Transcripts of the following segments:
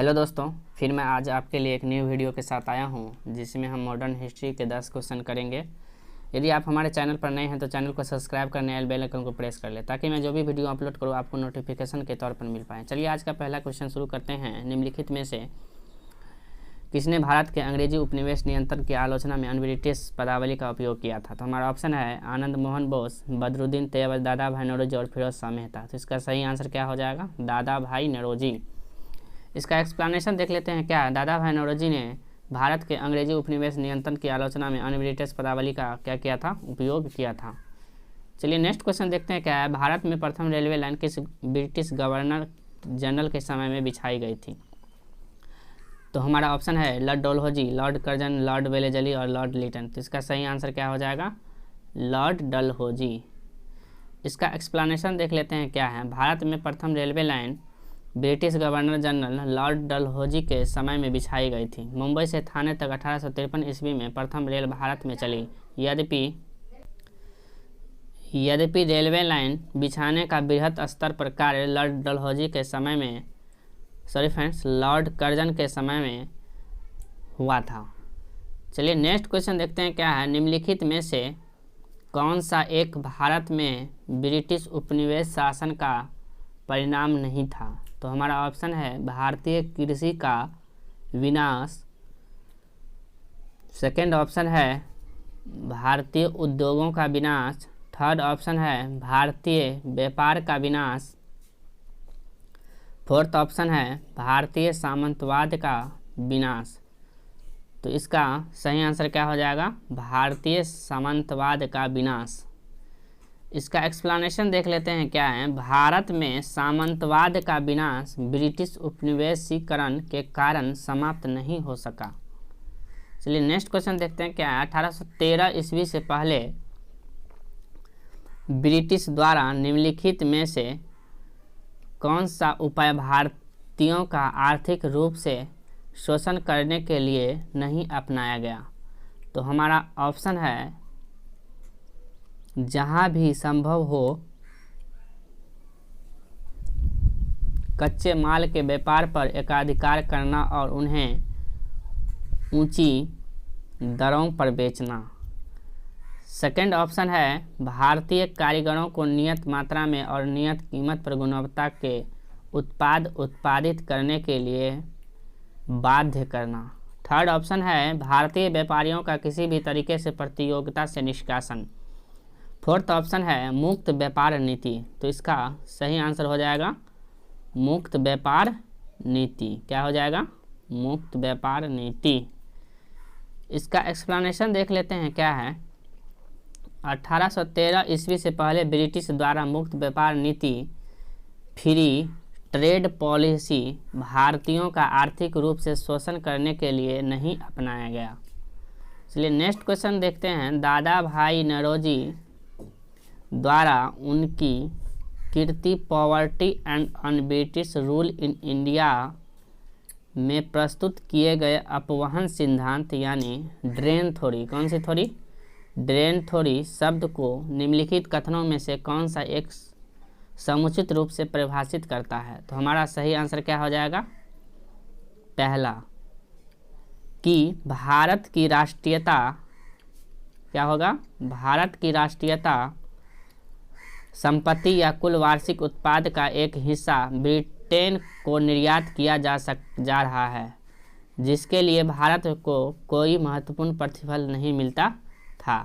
Hello दोस्तों, फिर मैं आज आपके लिए एक न्यू वीडियो के साथ आया हूं जिसमें हम मॉडर्न हिस्ट्री के 10 क्वेश्चन करेंगे। यदि आप हमारे चैनल पर नए हैं तो चैनल को सब्सक्राइब करने और बेल आइकन को प्रेस कर लें ताकि मैं जो भी वीडियो अपलोड करूं आपको नोटिफिकेशन के तौर पर मिल पाए। चलिए आज का पहला क्वेश्चन शुरू करते हैं। निम्नलिखित में से किसने भारत के अंग्रेजी उपनिवेश नियंत्रण की आलोचना में अनब्रिटिश पदावली का उपयोग किया था? तो हमारा ऑप्शन है आनंद मोहन बोस, बदरुद्दीन तैयब, दादा भाई नौरोजी और फिरोज शाह मेहता। तो इसका सही आंसर क्या हो जाएगा? दादा भाई नौरोजी। इसका एक्सप्लेनेशन देख लेते हैं क्या है। दादा भाई नौरोजी ने भारत के अंग्रेजी उपनिवेश नियंत्रण की आलोचना में अनब्रिटिश पदावली का क्या किया था? उपयोग किया था। चलिए नेक्स्ट क्वेश्चन देखते हैं क्या है। भारत में प्रथम रेलवे लाइन किस ब्रिटिश गवर्नर जनरल के समय में बिछाई गई थी? तो हमारा ऑप्शन है Lord Dalhousie, Lord Curzon, Lord Wellesley और लॉर्ड लिटन। तो इसका सही आंसर क्या हो जाएगा? लॉर्ड डलहौजी। इसका एक्सप्लेनेशन देख लेते हैं क्या है। भारत में प्रथम railway line British governor general Lord Dalhousie के समय में बिछाई गई थी। मुंबई से थाने तक 1853 ईस्वी में प्रथम रेल भारत में चली। यद्यपि रेलवे लाइन बिछाने का बृहत स्तर पर कार्य लॉर्ड डलहौजी के समय में लॉर्ड कर्जन के समय में हुआ था। चलिए नेक्स्ट क्वेश्चन देखते हैं क्या है। निम्नलिखित में से कौन सा एक भारत में ब्रिटिश उपनिवेश शासन का परिणाम नहीं था? तो हमारा ऑप्शन है भारतीय कृषि का विनाश। सेकेंड ऑप्शन है भारतीय उद्योगों का विनाश। थर्ड ऑप्शन है भारतीय व्यापार का विनाश। फोर्थ ऑप्शन है भारतीय सामंतवाद का विनाश। तो इसका सही आंसर क्या हो जाएगा? भारतीय सामंतवाद का विनाश। इसका एक्सप्लेनेशन देख लेते हैं क्या है। भारत में सामंतवाद का विनाश ब्रिटिश उपनिवेशीकरण के कारण समाप्त नहीं हो सका। चलिए नेक्स्ट क्वेश्चन देखते हैं क्या है। 1813 ईस्वी से पहले ब्रिटिश द्वारा निम्नलिखित में से कौन सा उपाय भारतीयों का आर्थिक रूप से शोषण करने के लिए नहीं अपनाया गया? तो हमारा ऑप्शन है जहां भी संभव हो कच्चे माल के व्यापार पर एकाधिकार करना और उन्हें ऊंची दरों पर बेचना। सेकेंड ऑप्शन है भारतीय कारीगरों को नियत मात्रा में और नियत कीमत पर गुणवत्ता के उत्पाद उत्पादित करने के लिए बाध्य करना। थर्ड ऑप्शन है भारतीय व्यापारियों का किसी भी तरीके से प्रतियोगिता से निष्कासन। फोर्थ ऑप्शन है मुक्त व्यापार नीति। तो इसका सही आंसर हो जाएगा मुक्त व्यापार नीति। क्या हो जाएगा? मुक्त व्यापार नीति। इसका एक्सप्लेनेशन देख लेते हैं क्या है। 1813 ईस्वी से पहले ब्रिटिश द्वारा मुक्त व्यापार नीति फ्री ट्रेड पॉलिसी भारतीयों का आर्थिक रूप से शोषण करने के लिए नहीं अपनाया गया। चलिए नेक्स्ट क्वेश्चन देखते हैं। दादा भाई नौरोजी द्वारा उनकी कीर्ति poverty and un British rule in India में प्रस्तुत किए गए अपवहन सिद्धांत यानी ड्रेन थ्योरी, कौन सी थ्योरी? ड्रेन थ्योरी शब्द को निम्नलिखित कथनों में से कौन सा एक समुचित रूप से परिभाषित करता है? तो हमारा सही आंसर क्या हो जाएगा? पहला कि भारत की राष्ट्रीयता क्या होगा? भारत की राष्ट्रीयता संपत्ति या कुल वार्षिक उत्पाद का एक हिस्सा ब्रिटेन को निर्यात किया जा रहा है जिसके लिए भारत को कोई महत्वपूर्ण प्रतिफल नहीं मिलता था।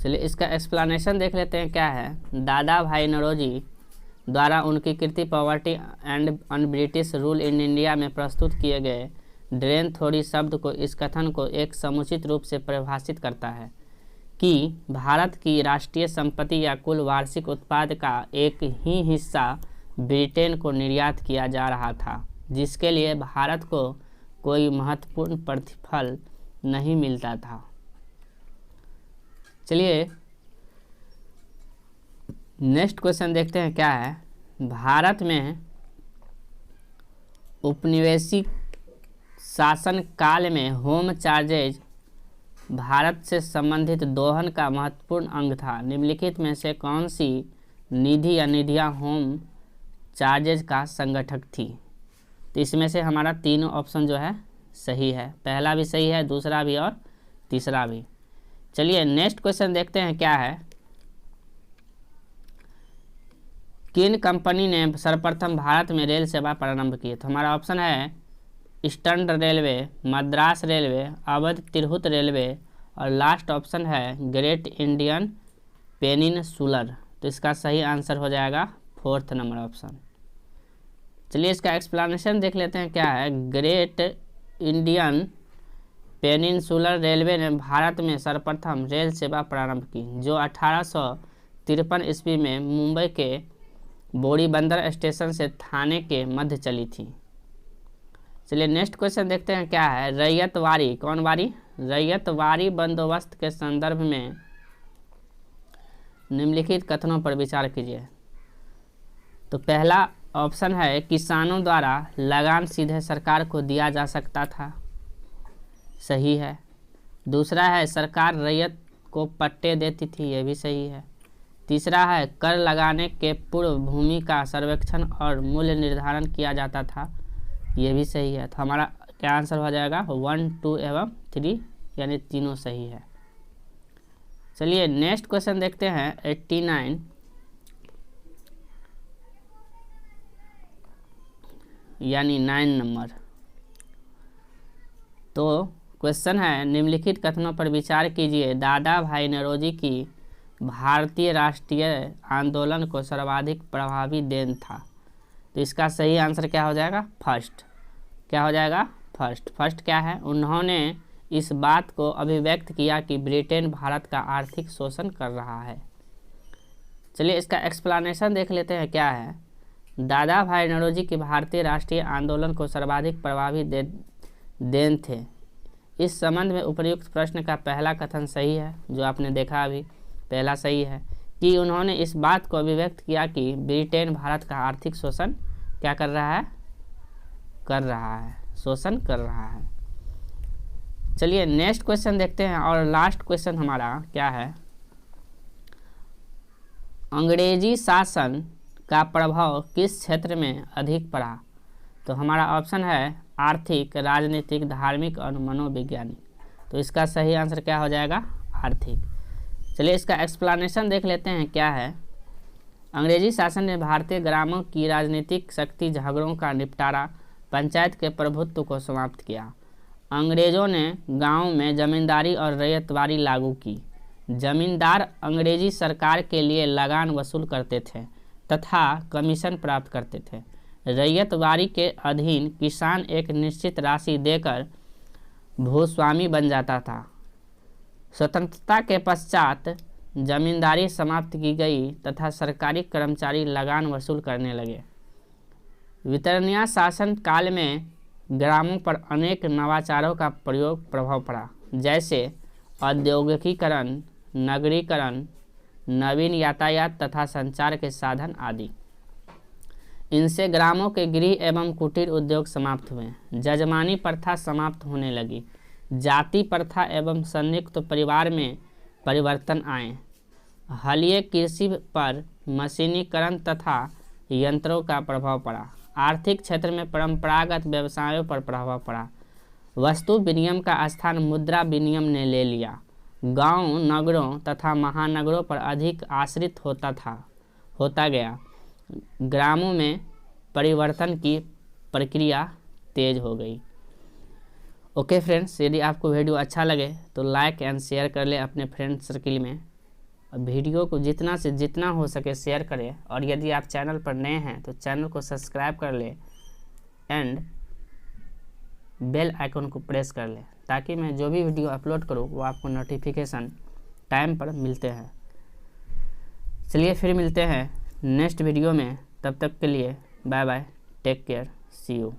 चलिए इसका एक्सप्लेनेशन देख लेते हैं क्या है। दादा भाई नौरोजी द्वारा उनकी कीर्ति poverty and un British rule in India में प्रस्तुत किए गए ड्रेन थ्योरी शब्द को इस कथन को एक समुचित रूप से परिभाषित करता है कि भारत की राष्ट्रीय संपत्ति या कुल वार्षिक उत्पाद का एक ही हिस्सा ब्रिटेन को निर्यात किया जा रहा था जिसके लिए भारत को कोई महत्वपूर्ण प्रतिफल नहीं मिलता था। चलिए नेक्स्ट क्वेश्चन देखते हैं क्या है। भारत में उपनिवेशी शासन काल में होम चार्जेज भारत से संबंधित दोहन का महत्वपूर्ण अंग था। निम्नलिखित में से कौन सी निधि या निधियां होम चार्जेज का संगठक थी? तो इसमें से हमारा तीनों ऑप्शन जो है सही है, पहला भी सही है, दूसरा भी और तीसरा भी। चलिए नेक्स्ट क्वेश्चन देखते हैं क्या है। किन कंपनी ने सर्वप्रथम भारत में रेल सेवा प्रारंभ की? तो हमारा ऑप्शन है eastern railway, Madras railway, Awadh Tirhut railway और लास्ट ऑप्शन है ग्रेट इंडियन पेनिनसुलर। तो इसका सही आंसर हो जाएगा 4th नंबर ऑप्शन। चलिए इसका एक्सप्लेनेशन देख लेते हैं क्या है। ग्रेट इंडियन पेनिनसुलर रेलवे ने भारत में सर्वप्रथम रेल सेवा प्रारंभ की, जो 1853 ईस्वी में मुंबई के बोरीबंदर स्टेशन से थाने के मध्य चली थी। चलिए नेक्स्ट क्वेश्चन देखते हैं क्या है। रैयतवारी, कौन वारी? रैयतवारी बंदोबस्त के संदर्भ में निम्नलिखित कथनों पर विचार कीजिए। तो पहला ऑप्शन है किसानों द्वारा लगान सीधे सरकार को दिया जा सकता था, सही है। दूसरा है सरकार रैयत को पट्टे देती थी, ये भी सही है। तीसरा है कर लगाने के पूर्व भूमि का सर्वेक्षण और मूल्य निर्धारण किया जाता था, ये भी सही है। तो हमारा क्या आंसर हो जाएगा 1, 2 एवं 3, यानी तीनों सही है। चलिए नेक्स्ट क्वेश्चन देखते हैं 89, यानी 9 नंबर। तो क्वेश्चन है निम्नलिखित कथनों पर विचार कीजिए। दादा भाई नौरोजी की भारतीय राष्ट्रीय आंदोलन को सर्वाधिक प्रभावी देन था। तो इसका सही आंसर क्या हो जाएगा? फर्स्ट। क्या हो जाएगा? फर्स्ट। फर्स्ट क्या है? उन्होंने इस बात को अभिव्यक्त किया कि ब्रिटेन भारत का आर्थिक शोषण कर रहा है। चलिए इसका एक्सप्लेनेशन देख लेते हैं क्या है। दादा भाई नौरोजी की भारतीय राष्ट्रीय आंदोलन को सर्वाधिक प्रभावी देन थे। इस संबंध में उपर्युक्त प्रश्न का पहला कथन सही है, जो आपने देखा अभी, पहला सही है कि उन्होंने इस बात को अभिव्यक्त किया कि ब्रिटेन भारत का आर्थिक शोषण क्या कर रहा है? कर रहा है, शोषण कर रहा है। चलिए नेक्स्ट क्वेश्चन देखते हैं और लास्ट क्वेश्चन हमारा क्या है। अंग्रेजी शासन का प्रभाव किस क्षेत्र में अधिक पड़ा? तो हमारा ऑप्शन है आर्थिक, राजनीतिक, धार्मिक और मनोवैज्ञानिक। तो इसका सही आंसर क्या हो जाएगा? आर्थिक। चलिए इसका एक्सप्लेनेशन देख लेते हैं क्या है। अंग्रेजी शासन ने भारतीय ग्रामों की राजनीतिक शक्ति झगड़ों का निपटारा, पंचायत के प्रभुत्व को समाप्त किया। अंग्रेजों ने गांव में जमींदारी और रैयतवारी लागू की। जमींदार अंग्रेजी सरकार के लिए लगान वसूल करते थे तथा कमीशन प्राप्त करते थे। रैयतवारी के अधीन किसान एक निश्चित राशि देकर भूस्वामी बन जाता था। स्वतंत्रता के पश्चात जमींदारी समाप्त की गई तथा सरकारी कर्मचारी लगान वसूल करने लगे। वितरणीय शासन काल में ग्रामों पर अनेक नवाचारों का प्रभाव पड़ा, जैसे औद्योगिकीकरण, नगरीकरण, नवीन यातायात तथा संचार के साधन आदि। इनसे ग्रामों के गृह एवं कुटीर उद्योग समाप्त हुए। जजमानी प्रथा समाप्त होने लगी। जाति प्रथा एवं संयुक्त परिवार में परिवर्तन आए। हलीय कृषि पर मशीनीकरण तथा यंत्रों का प्रभाव पड़ा। आर्थिक क्षेत्र में परंपरागत व्यवसायों पर प्रभाव पड़ा। वस्तु विनिमय का स्थान मुद्रा विनिमय ने ले लिया। गांव नगरों तथा महानगरों पर अधिक आश्रित होता गया। ग्रामों में परिवर्तन की प्रक्रिया तेज हो गई। ओके फ्रेंड्स, यदि आपको वीडियो अच्छा लगे तो लाइक एंड शेयर कर ले अपने फ्रेंड सर्किल में। वीडियो को जितना से जितना हो सके शेयर करें, और यदि आप चैनल पर नए हैं तो चैनल को सब्सक्राइब कर ले एंड बेल आइकन को प्रेस कर ले, ताकि मैं जो भी वीडियो अपलोड करूं वो आपको नोटिफिकेशन टाइम पर मिलते हैं। चलिए फिर मिलते हैं नेक्स्ट वीडियो में, तब तक के लिए bye bye, take care, see you.